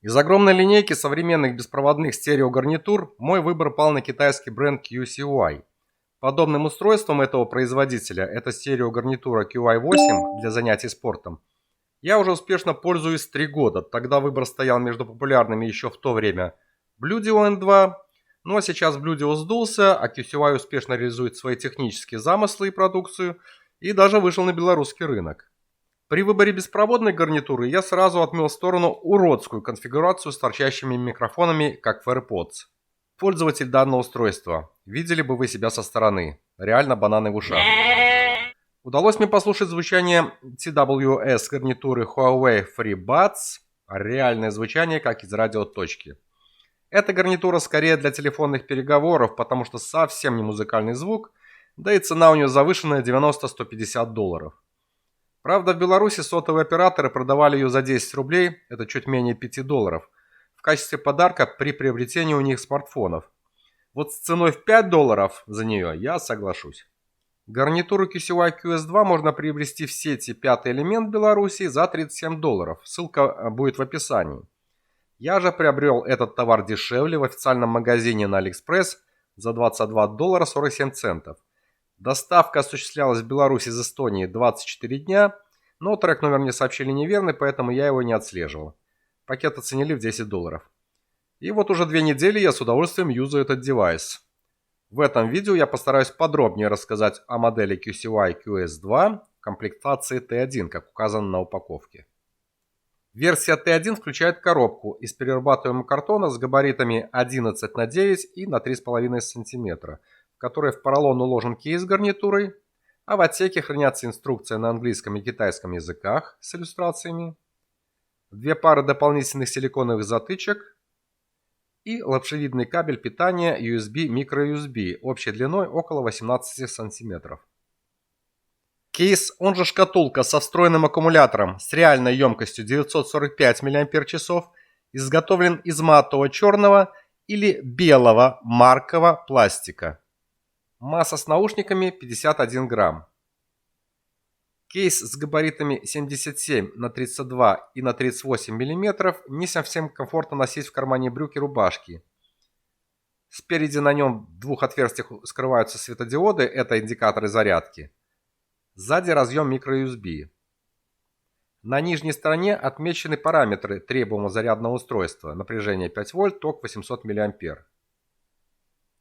Из огромной линейки современных беспроводных стереогарнитур мой выбор пал на китайский бренд QCY. Подобным устройством этого производителя, это стереогарнитура QI8 для занятий спортом, я уже успешно пользуюсь 3 года. Тогда выбор стоял между популярными еще в то время Bluetooth N2, ну а сейчас Bluetooth сдулся, а QCY успешно реализует свои технические замыслы и продукцию и даже вышел на белорусский рынок. При выборе беспроводной гарнитуры я сразу отмел в сторону уродскую конфигурацию с торчащими микрофонами, как в AirPods. Пользователь данного устройства, видели бы вы себя со стороны, реально бананы в ушах. Удалось мне послушать звучание TWS гарнитуры Huawei FreeBuds, реальное звучание, как из радиоточки. Эта гарнитура скорее для телефонных переговоров, потому что совсем не музыкальный звук, да и цена у нее завышенная 90-150 долларов. Правда, в Беларуси сотовые операторы продавали ее за 10 рублей, это чуть менее 5 долларов, в качестве подарка при приобретении у них смартфонов. Вот с ценой в 5 долларов за нее я соглашусь. Гарнитуру QCY QS2 можно приобрести в сети «Пятый элемент» в Беларуси за 37 долларов, ссылка будет в описании. Я же приобрел этот товар дешевле в официальном магазине на AliExpress за 22 доллара 47 центов. Доставка осуществлялась в Беларуси из Эстонии 24 дня, но трек номер мне сообщили неверный, поэтому я его не отслеживал. Пакет оценили в 10 долларов. И вот уже 2 недели я с удовольствием юзаю этот девайс. В этом видео я постараюсь подробнее рассказать о модели QCY QS2 комплектации T1, как указано на упаковке. Версия T1 включает коробку из перерабатываемого картона с габаритами 11 на 9 и на 3,5 см, в которой в поролон уложен кейс с гарнитурой, а в отсеке хранятся инструкция на английском и китайском языках с иллюстрациями, 2 пары дополнительных силиконовых затычек и лапшевидный кабель питания USB microUSB общей длиной около 18 см. Кейс, он же шкатулка со встроенным аккумулятором с реальной емкостью 945 мАч, изготовлен из матового черного или белого маркового пластика. Масса с наушниками 51 грамм. Кейс с габаритами 77 на 32 и на 38 мм не совсем комфортно носить в кармане брюк и рубашки. Спереди на нем в 2 отверстиях скрываются светодиоды, это индикаторы зарядки. Сзади разъем microUSB. На нижней стороне отмечены параметры требуемого зарядного устройства. Напряжение 5 вольт, ток 800 мА.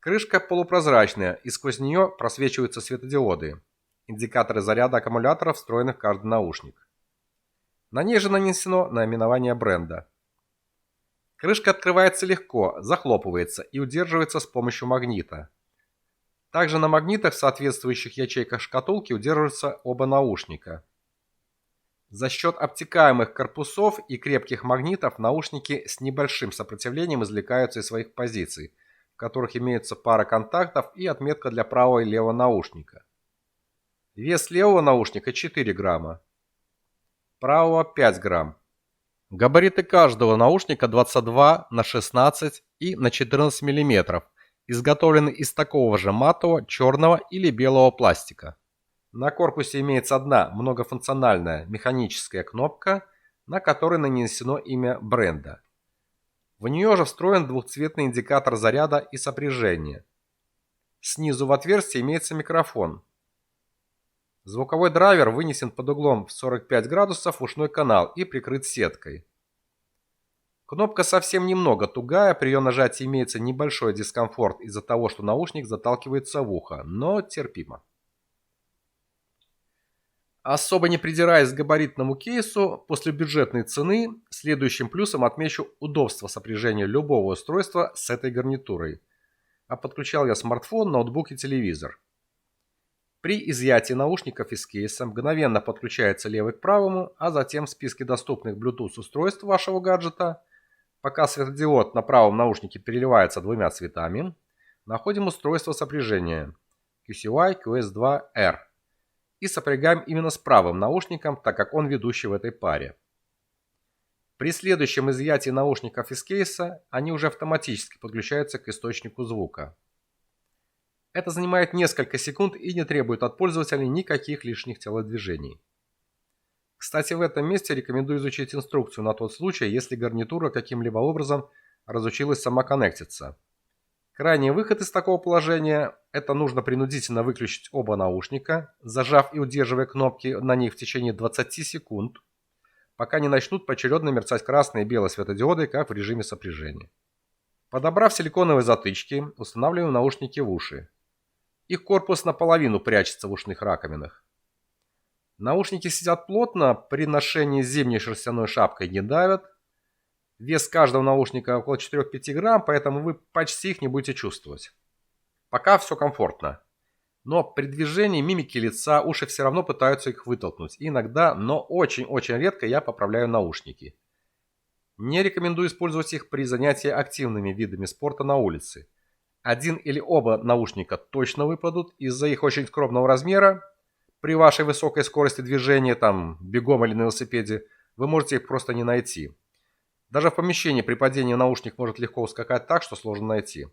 Крышка полупрозрачная, и сквозь нее просвечиваются светодиоды. Индикаторы заряда аккумулятора встроены в каждый наушник. На ней же нанесено наименование бренда. Крышка открывается легко, захлопывается и удерживается с помощью магнита. Также на магнитах в соответствующих ячейках шкатулки удерживаются оба наушника. За счет обтекаемых корпусов и крепких магнитов наушники с небольшим сопротивлением извлекаются из своих позиций, в которых имеются пара контактов и отметка для правого и левого наушника. Вес левого наушника 4 грамма, правого 5 грамм. Габариты каждого наушника 22 на 16 и на 14 мм, изготовлены из такого же матового, черного или белого пластика. На корпусе имеется одна многофункциональная механическая кнопка, на которой нанесено имя бренда. В нее же встроен двухцветный индикатор заряда и сопряжения. Снизу в отверстии имеется микрофон. Звуковой драйвер вынесен под углом в 45 градусов в ушной канал и прикрыт сеткой. Кнопка совсем немного тугая, при ее нажатии имеется небольшой дискомфорт из-за того, что наушник заталкивается в ухо, но терпимо. Особо не придираясь к габаритному кейсу, после бюджетной цены следующим плюсом отмечу удобство сопряжения любого устройства с этой гарнитурой. А подключал я смартфон, ноутбук и телевизор. При изъятии наушников из кейса мгновенно подключается левый к правому, а затем в списке доступных Bluetooth устройств вашего гаджета, пока светодиод на правом наушнике переливается 2 цветами, находим устройство сопряжения QCY QS2R и сопрягаем именно с правым наушником, так как он ведущий в этой паре. При следующем изъятии наушников из кейса они уже автоматически подключаются к источнику звука. Это занимает несколько секунд и не требует от пользователя никаких лишних телодвижений. Кстати, в этом месте рекомендую изучить инструкцию на тот случай, если гарнитура каким-либо образом разучилась сама коннектиться. Крайний выход из такого положения – это нужно принудительно выключить оба наушника, зажав и удерживая кнопки на них в течение 20 секунд, пока не начнут поочередно мерцать красные и белые светодиоды, как в режиме сопряжения. Подобрав силиконовые затычки, устанавливаем наушники в уши. Их корпус наполовину прячется в ушных раковинах. Наушники сидят плотно, при ношении зимней шерстяной шапкой не давят. Вес каждого наушника около 4-5 грамм, поэтому вы почти их не будете чувствовать. Пока все комфортно. Но при движении мимики лица уши все равно пытаются их вытолкнуть. И иногда, но очень-очень редко я поправляю наушники. Не рекомендую использовать их при занятии активными видами спорта на улице. Один или оба наушника точно выпадут из-за их очень скромного размера. При вашей высокой скорости движения, там, бегом или на велосипеде, вы можете их просто не найти. Даже в помещении при падении наушник может легко ускакать так, что сложно найти.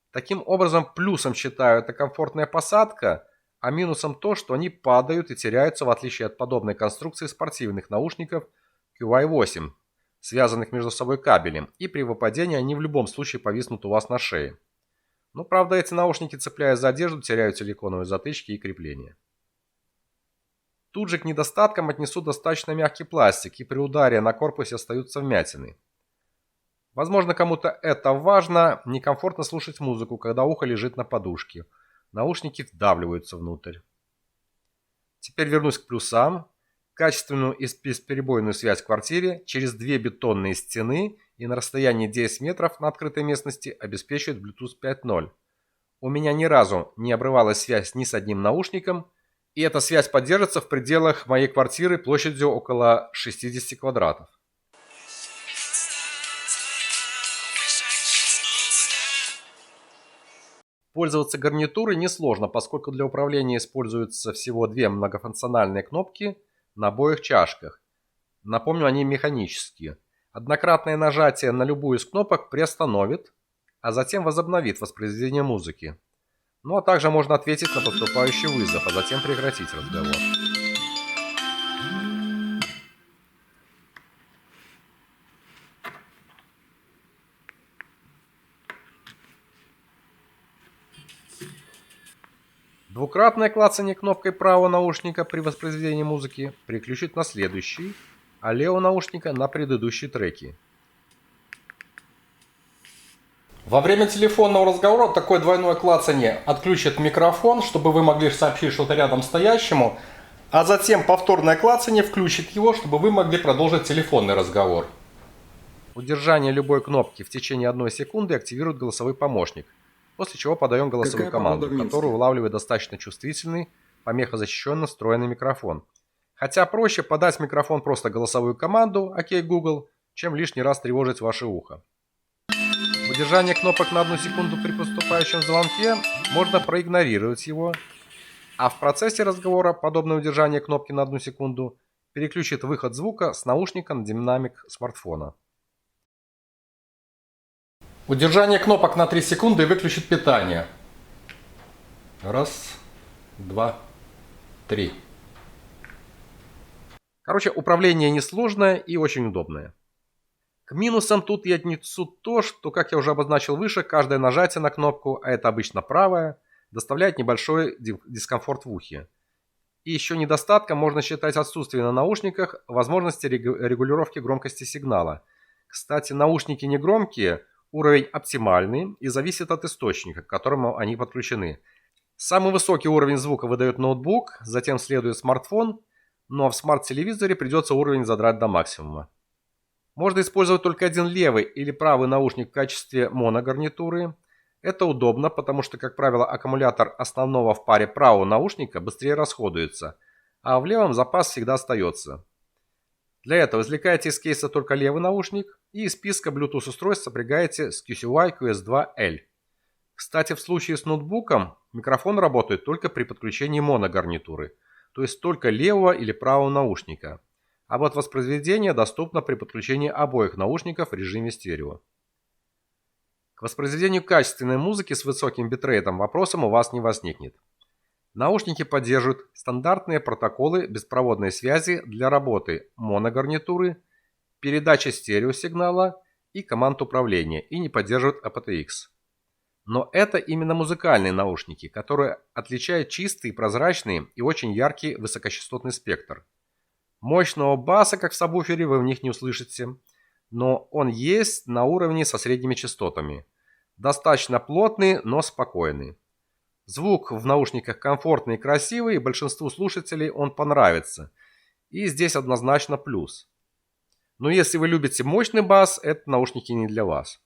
Таким образом, плюсом считаю это комфортная посадка, а минусом то, что они падают и теряются, в отличие от подобной конструкции спортивных наушников QI8, связанных между собой кабелем, и при выпадении они в любом случае повиснут у вас на шее. Но, правда, эти наушники, цепляясь за одежду, теряют силиконовые затычки и крепления. Тут же к недостаткам отнесу достаточно мягкий пластик, и при ударе на корпусе остаются вмятины. Возможно, кому-то это важно, некомфортно слушать музыку, когда ухо лежит на подушке. Наушники вдавливаются внутрь. Теперь вернусь к плюсам. Качественную и бесперебойную связь в квартире через две бетонные стены и на расстоянии 10 метров на открытой местности обеспечивает Bluetooth 5.0. У меня ни разу не обрывалась связь ни с одним наушником, и эта связь поддерживается в пределах моей квартиры площадью около 60 квадратов. Пользоваться гарнитурой несложно, поскольку для управления используются всего две многофункциональные кнопки на обоих чашках. Напомню, они механические. Однократное нажатие на любую из кнопок приостановит, а затем возобновит воспроизведение музыки. Ну а также можно ответить на поступающий вызов, а затем прекратить разговор. Двукратное клацание кнопкой правого наушника при воспроизведении музыки переключит на следующий, а левого наушника на предыдущие треки. Во время телефонного разговора такое двойное клацание отключит микрофон, чтобы вы могли сообщить что-то рядом стоящему, а затем повторное клацание включит его, чтобы вы могли продолжить телефонный разговор. Удержание любой кнопки в течение 1 секунды активирует голосовой помощник, после чего подаем голосовую команду, которую улавливает достаточно чувствительный, помехозащищенно встроенный микрофон. Хотя проще подать в микрофон просто голосовую команду «Окей, Google», чем лишний раз тревожить ваше ухо. Удержание кнопок на 1 секунду при поступающем звонке можно проигнорировать его, а в процессе разговора подобное удержание кнопки на 1 секунду переключит выход звука с наушника на динамик смартфона. Удержание кнопок на 3 секунды выключит питание. 1, 2, 3. Короче, управление несложное и очень удобное. К минусам тут я отнесу то, что, как я уже обозначил выше, каждое нажатие на кнопку, а это обычно правое, доставляет небольшой дискомфорт в ухе. И еще недостатком можно считать отсутствие на наушниках возможности регулировки громкости сигнала. Кстати, наушники негромкие, уровень оптимальный и зависит от источника, к которому они подключены. Самый высокий уровень звука выдает ноутбук, затем следует смартфон, но в смарт-телевизоре придется уровень задрать до максимума. Можно использовать только один левый или правый наушник в качестве моногарнитуры. Это удобно, потому что, как правило, аккумулятор основного в паре правого наушника быстрее расходуется, а в левом запас всегда остается. Для этого извлекаете из кейса только левый наушник и из списка Bluetooth устройств сопрягаете с QCY QS2L. Кстати, в случае с ноутбуком микрофон работает только при подключении моногарнитуры, то есть только левого или правого наушника. А вот воспроизведение доступно при подключении обоих наушников в режиме стерео. К воспроизведению качественной музыки с высоким битрейтом вопросом у вас не возникнет. Наушники поддерживают стандартные протоколы беспроводной связи для работы моногарнитуры, передачи стереосигнала и команд управления и не поддерживают aptX. Но это именно музыкальные наушники, которые отличают чистый, прозрачный и очень яркий высокочастотный спектр. Мощного баса, как в сабвуфере, вы в них не услышите, но он есть на уровне со средними частотами. Достаточно плотный, но спокойный. Звук в наушниках комфортный и красивый, и большинству слушателей он понравится. И здесь однозначно плюс. Но если вы любите мощный бас, это наушники не для вас.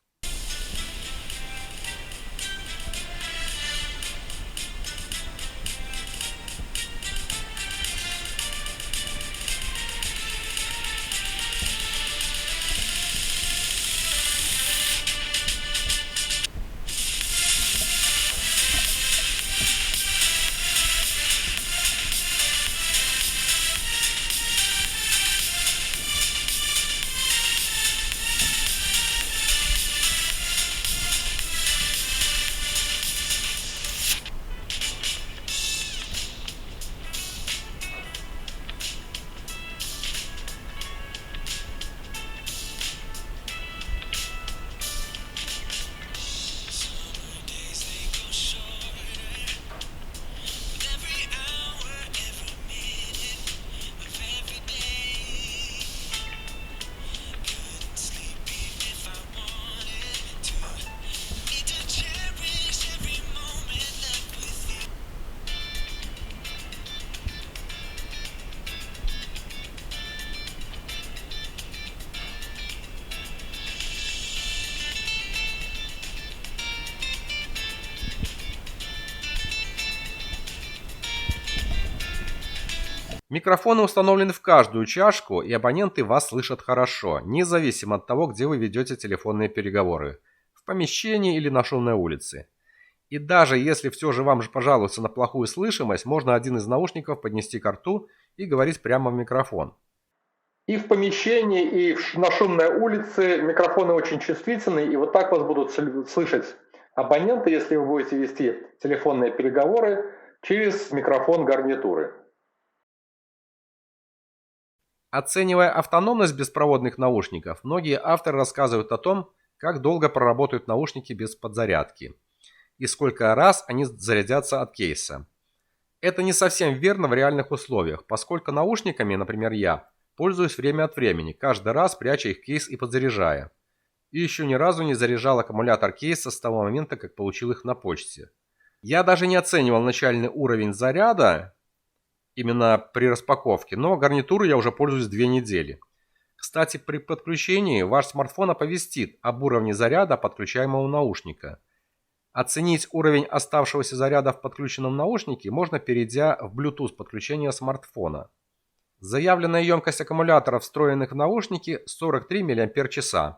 Микрофоны установлены в каждую чашку, и абоненты вас слышат хорошо, независимо от того, где вы ведете телефонные переговоры – в помещении или на шумной улице. И даже если все же вам пожалуются на плохую слышимость, можно один из наушников поднести к рту и говорить прямо в микрофон. И в помещении, и на шумной улице микрофоны очень чувствительны, и вот так вас будут слышать абоненты, если вы будете вести телефонные переговоры через микрофон гарнитуры. Оценивая автономность беспроводных наушников, многие авторы рассказывают о том, как долго проработают наушники без подзарядки и сколько раз они зарядятся от кейса. Это не совсем верно в реальных условиях, поскольку наушниками, например, я, пользуюсь время от времени, каждый раз пряча их в кейс и подзаряжая. И еще ни разу не заряжал аккумулятор кейса с того момента, как получил их на почте. Я даже не оценивал начальный уровень заряда именно при распаковке, но гарнитуру я уже пользуюсь 2 недели. Кстати, при подключении ваш смартфон оповестит об уровне заряда подключаемого наушника. Оценить уровень оставшегося заряда в подключенном наушнике можно, перейдя в Bluetooth подключение смартфона. Заявленная емкость аккумуляторов, встроенных в наушники, 43 мАч,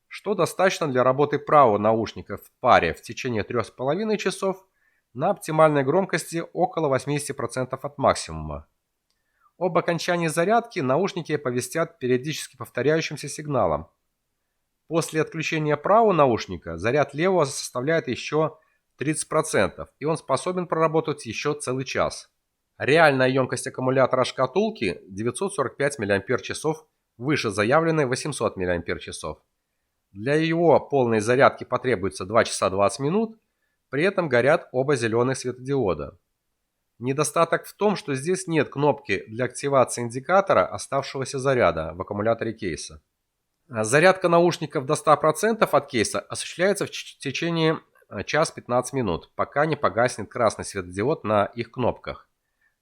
что достаточно для работы правого наушника в паре в течение 3,5 часов на оптимальной громкости около 80% от максимума. Об окончании зарядки наушники оповестят периодически повторяющимся сигналом. После отключения правого наушника заряд левого составляет еще 30%, и он способен проработать еще целый час. Реальная емкость аккумулятора шкатулки 945 мАч, выше заявленной 800 мАч. Для его полной зарядки потребуется 2 часа 20 минут, при этом горят оба зеленых светодиода. Недостаток в том, что здесь нет кнопки для активации индикатора оставшегося заряда в аккумуляторе кейса. Зарядка наушников до 100% от кейса осуществляется в течение час 15 минут, пока не погаснет красный светодиод на их кнопках.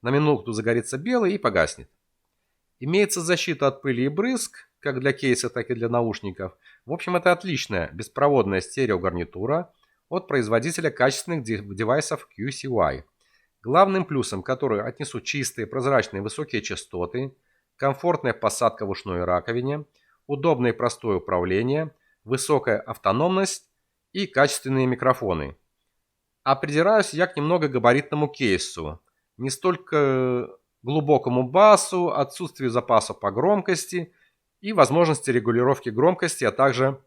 На минуту загорится белый и погаснет. Имеется защита от пыли и брызг, как для кейса, так и для наушников. В общем, это отличная беспроводная стереогарнитура от производителя качественных девайсов QCY. Главным плюсом которой отнесу чистые, прозрачные, высокие частоты, комфортная посадка в ушной раковине, удобное и простое управление, высокая автономность и качественные микрофоны. А придираюсь я к немного габаритному кейсу, не столько глубокому басу, отсутствию запаса по громкости и возможности регулировки громкости, а также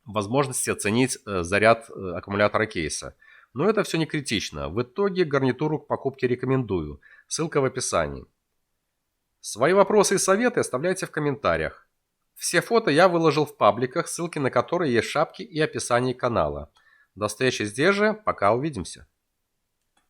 возможности оценить заряд аккумулятора кейса. Но это все не критично. В итоге гарнитуру к покупке рекомендую. Ссылка в описании. Свои вопросы и советы оставляйте в комментариях. Все фото я выложил в пабликах, ссылки на которые есть в шапке и описании канала. До встречи здесь же, пока увидимся.